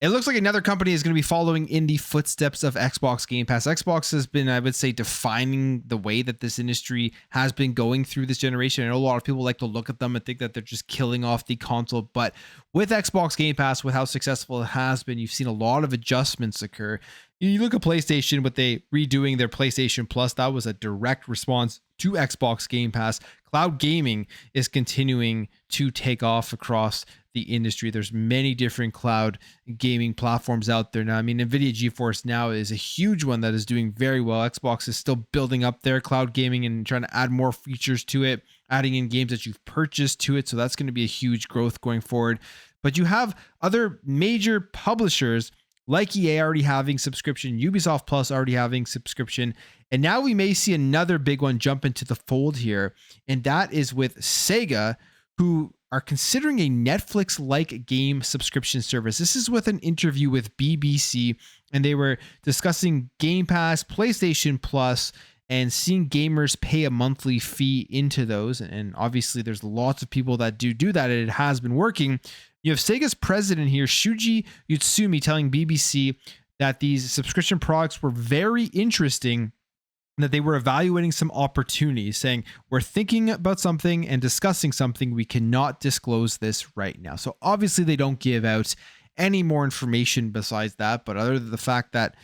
It looks like another company is going to be following in the footsteps of Xbox Game Pass. Xbox has been, I would say, defining the way that this industry has been going through this generation. I know a lot of people like to look at them and think that they're just killing off the console, but with Xbox Game Pass, with how successful it has been, you've seen a lot of adjustments occur. You look at PlayStation with they redoing their PlayStation Plus, that was a direct response to Xbox Game Pass. Cloud gaming is continuing to take off across the industry. There's many different cloud gaming platforms out there now. I mean, NVIDIA GeForce Now is a huge one that is doing very well. Xbox is still building up their cloud gaming and trying to add more features to it, adding in games that you've purchased to it. So that's going to be a huge growth going forward. But you have other major publishers like EA already having subscription, Ubisoft Plus already having subscription, and now we may see another big one jump into the fold here, and that is with Sega, who are considering a Netflix-like game subscription service. This is with an interview with BBC, and they were discussing Game Pass, PlayStation Plus, and seeing gamers pay a monthly fee into those. And obviously there's lots of people that do that, and it has been working. You have Sega's president here, Shuji Utsumi, telling BBC that these subscription products were very interesting and that they were evaluating some opportunities, saying, we're thinking about something and discussing something. We cannot disclose this right now. So obviously they don't give out any more information besides that, but other than the fact that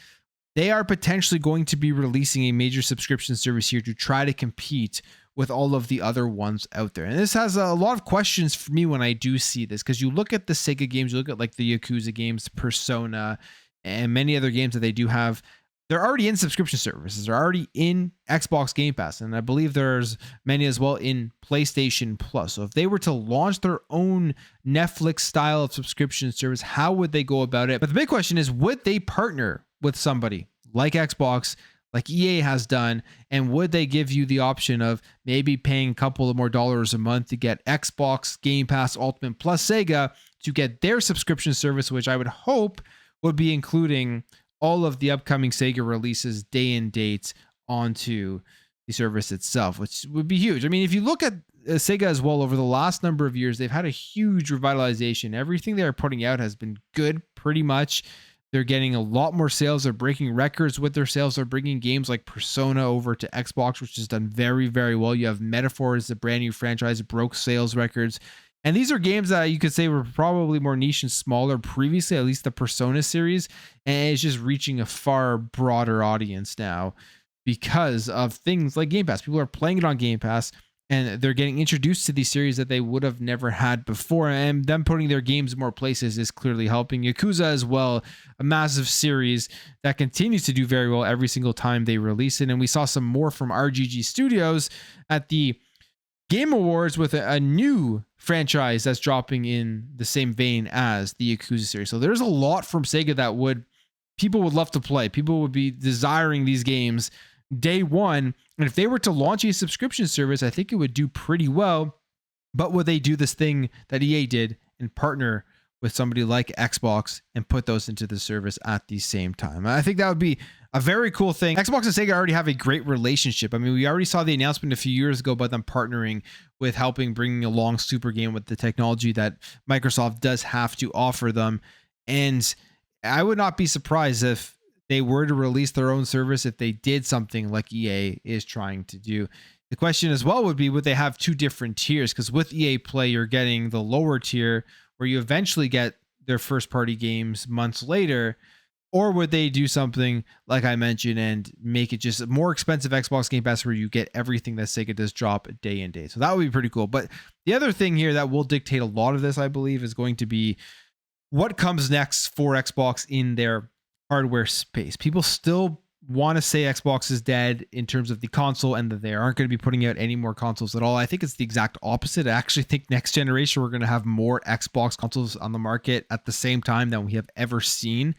they are potentially going to be releasing a major subscription service here to try to compete with all of the other ones out there. And this has a lot of questions for me when I do see this, because you look at the Sega games, you look at like the Yakuza games, Persona, and many other games that they do have. They're already in subscription services. They're already in Xbox Game Pass. And I believe there's many as well in PlayStation Plus. So if they were to launch their own Netflix style of subscription service, how would they go about it? But the big question is, would they partner with somebody like Xbox, like EA has done, and would they give you the option of maybe paying a couple of more dollars a month to get Xbox Game Pass Ultimate plus Sega to get their subscription service, which I would hope would be including all of the upcoming Sega releases day and date onto the service itself, which would be huge. I mean, if you look at Sega as well, over the last number of years, they've had a huge revitalization. Everything they're putting out has been good, pretty much. They're getting a lot more sales. They're breaking records with their sales. They're bringing games like Persona over to Xbox, which has done very, very well. You have Metaphor as a brand new franchise, it broke sales records. And these are games that you could say were probably more niche and smaller previously, at least the Persona series. And it's just reaching a far broader audience now because of things like Game Pass. People are playing it on Game Pass, and they're getting introduced to these series that they would have never had before. And them putting their games in more places is clearly helping. Yakuza as well, a massive series that continues to do very well every single time they release it. And we saw some more from RGG Studios at the Game Awards with a new franchise that's dropping in the same vein as the Yakuza series. So there's a lot from Sega that people would love to play. People would be desiring these games day one. And if they were to launch a subscription service, I think it would do pretty well. But would they do this thing that EA did and partner with somebody like Xbox and put those into the service at the same time? I think that would be a very cool thing. Xbox and Sega already have a great relationship. I mean, we already saw the announcement a few years ago about them partnering with helping bringing along Super Game with the technology that Microsoft does have to offer them. And I would not be surprised if they were to release their own service, if they did something like EA is trying to do. The question as well would be, would they have two different tiers? Because with EA Play, you're getting the lower tier where you eventually get their first party games months later. Or would they do something like I mentioned and make it just a more expensive Xbox Game Pass where you get everything that Sega does drop day and day? So that would be pretty cool. But the other thing here that will dictate a lot of this, I believe, is going to be what comes next for Xbox in their hardware space. People still want to say Xbox is dead in terms of the console and that they aren't going to be putting out any more consoles at all. I think it's the exact opposite. I actually think next generation we're going to have more Xbox consoles on the market at the same time than we have ever seen,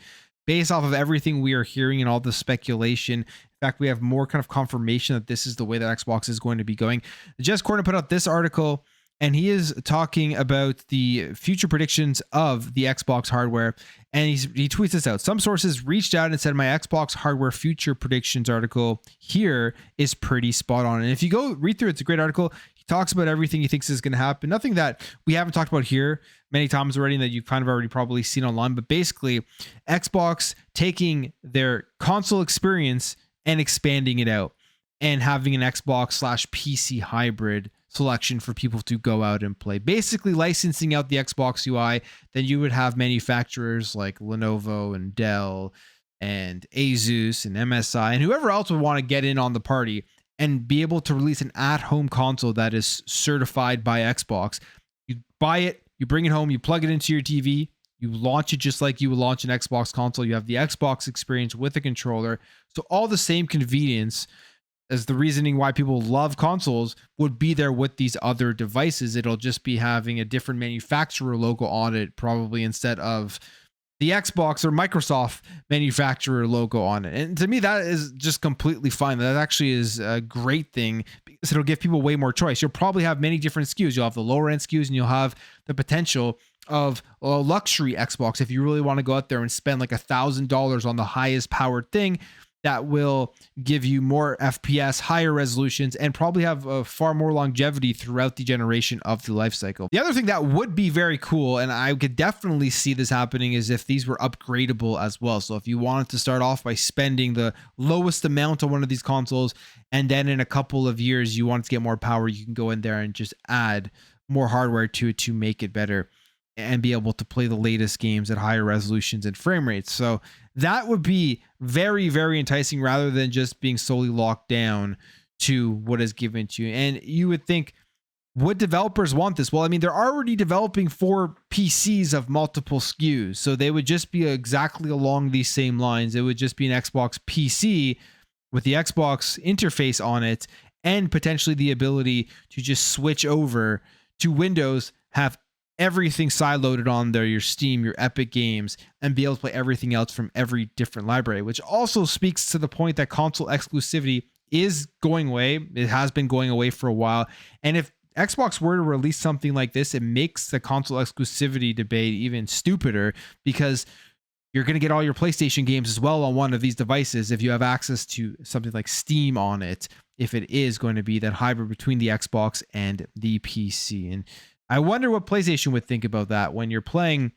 based off of everything we are hearing and all the speculation. In fact, we have more kind of confirmation that this is the way that Xbox is going to be going. Jess Corner put out this article, and he is talking about the future predictions of the Xbox hardware. And he tweets this out. Some sources reached out and said my Xbox hardware future predictions article here is pretty spot on. And if you go read through it, it's a great article. He talks about everything he thinks is going to happen. Nothing that we haven't talked about here many times already and that you've kind of already probably seen online. But basically, Xbox taking their console experience and expanding it out and having an Xbox/PC hybrid selection for people to go out and play. Basically licensing out the Xbox UI, then you would have manufacturers like Lenovo and Dell and Asus and MSI and whoever else would want to get in on the party and be able to release an at-home console that is certified by Xbox. You buy it, you bring it home, you plug it into your TV, you launch it just like you would launch an Xbox console. You have the Xbox experience with a controller. So all the same convenience as the reasoning why people love consoles would be there with these other devices. It'll just be having a different manufacturer logo on it, probably instead of the Xbox or Microsoft manufacturer logo on it. And to me, that is just completely fine. That actually is a great thing because it'll give people way more choice. You'll probably have many different SKUs. You'll have the lower end SKUs and you'll have the potential of a luxury Xbox if you really want to go out there and spend like $1,000 on the highest powered thing that will give you more FPS, higher resolutions, and probably have a far more longevity throughout the generation of the life cycle. The other thing that would be very cool, and I could definitely see this happening, is if these were upgradable as well. So if you wanted to start off by spending the lowest amount on one of these consoles, and then in a couple of years you want to get more power, you can go in there and just add more hardware to it to make it better and be able to play the latest games at higher resolutions and frame rates. So that would be very, very enticing rather than just being solely locked down to what is given to you. And you would think, would developers want this? Well, I mean, they're already developing for PCs of multiple SKUs. So they would just be exactly along these same lines. It would just be an Xbox PC with the Xbox interface on it and potentially the ability to just switch over to Windows, have everything sideloaded on there, your Steam, your Epic Games, and be able to play everything else from every different library, which also speaks to the point that console exclusivity is going away. It has been going away for a while. And if Xbox were to release something like this, it makes the console exclusivity debate even stupider because you're going to get all your PlayStation games as well on one of these devices if you have access to something like Steam on it, if it is going to be that hybrid between the Xbox and the PC. And I wonder what PlayStation would think about that when you're playing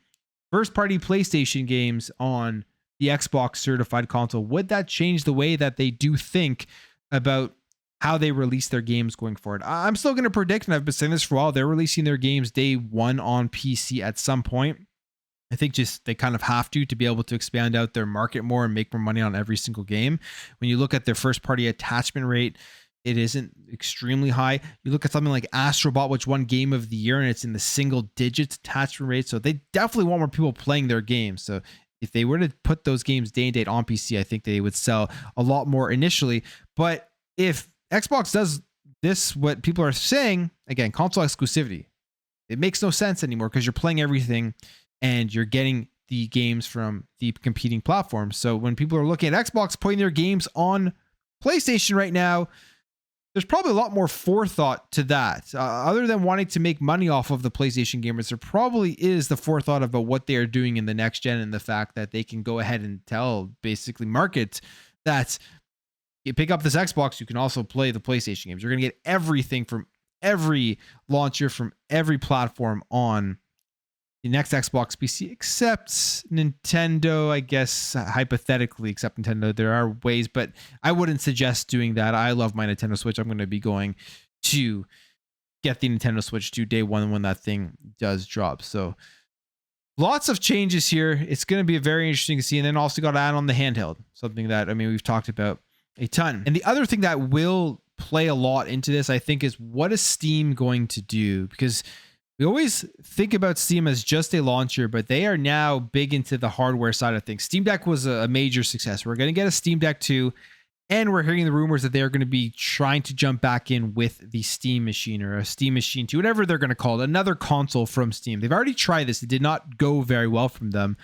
first-party PlayStation games on the Xbox certified console. Would that change the way that they do think about how they release their games going forward? I'm still going to predict, and I've been saying this for a while, they're releasing their games day one on PC at some point. I think just they kind of have to be able to expand out their market more and make more money on every single game. When you look at their first-party attachment rate, it isn't extremely high. You look at something like Astrobot, which won Game of the Year, and it's in the single digits attachment rate. So they definitely want more people playing their games. So if they were to put those games day and date on PC, I think they would sell a lot more initially. But if Xbox does this, what people are saying, again, console exclusivity, it makes no sense anymore because you're playing everything and you're getting the games from the competing platforms. So when people are looking at Xbox putting their games on PlayStation right now, there's probably a lot more forethought to that. Other than wanting to make money off of the PlayStation gamers, there probably is the forethought about what they are doing in the next gen and the fact that they can go ahead and basically market that you pick up this Xbox, you can also play the PlayStation games. You're going to get everything from every launcher, from every platform on the next Xbox PC, except Nintendo, I guess, hypothetically, except Nintendo. There are ways, but I wouldn't suggest doing that. I love my Nintendo Switch. I'm going to be going to get the Nintendo Switch to day one when that thing does drop. So lots of changes here. It's going to be very interesting to see. And then also got to add on the handheld, something that, I mean, we've talked about a ton. And the other thing that will play a lot into this, I think, is what is Steam going to do? Because we always think about Steam as just a launcher, but they are now big into the hardware side of things. Steam Deck was a major success. We're going to get a Steam Deck 2, and we're hearing the rumors that they're going to be trying to jump back in with the Steam Machine or a Steam Machine 2, whatever they're going to call it, another console from Steam. They've already tried this. It did not go very well from them,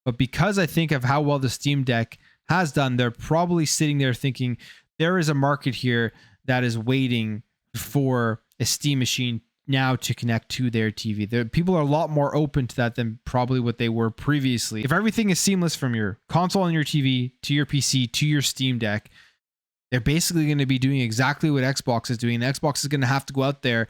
but because I think of how well the Steam Deck has done, they're probably sitting there thinking there is a market here that is waiting for a Steam Machine now to connect to their TV. People are a lot more open to that than probably what they were previously. If everything is seamless from your console and your TV to your PC to your Steam Deck, they're basically going to be doing exactly what Xbox is doing. Xbox is going to have to go out there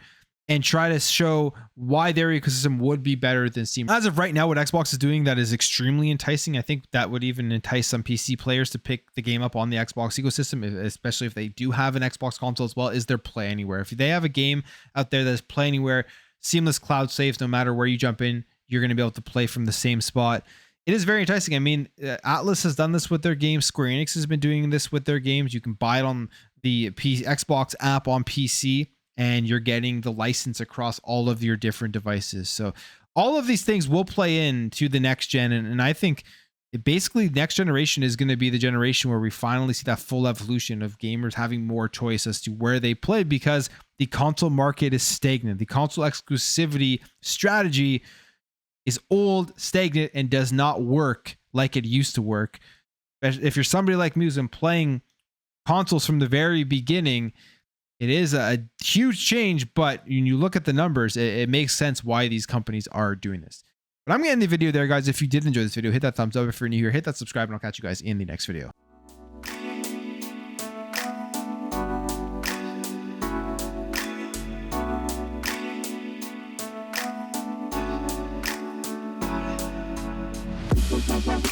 and try to show why their ecosystem would be better than Steam. As of right now, what Xbox is doing that is extremely enticing, I think that would even entice some PC players to pick the game up on the Xbox ecosystem, especially if they do have an Xbox console as well, is their Play Anywhere. If they have a game out there that's Play Anywhere, seamless cloud saves, no matter where you jump in, you're going to be able to play from the same spot. It is very enticing. I mean, Atlas has done this with their games. Square Enix has been doing this with their games. You can buy it on the Xbox app on PC, and you're getting the license across all of your different devices. So all of these things will play into the next gen. And I think basically next generation is going to be the generation where we finally see that full evolution of gamers having more choice as to where they play, because the console market is stagnant. The console exclusivity strategy is old, stagnant, and does not work like it used to work. If you're somebody like me who's been playing consoles from the very beginning, it is a huge change, but when you look at the numbers, it makes sense why these companies are doing this. But I'm going to end the video there, guys. If you did enjoy this video, hit that thumbs up. If you're new here, hit that subscribe, and I'll catch you guys in the next video. Bye.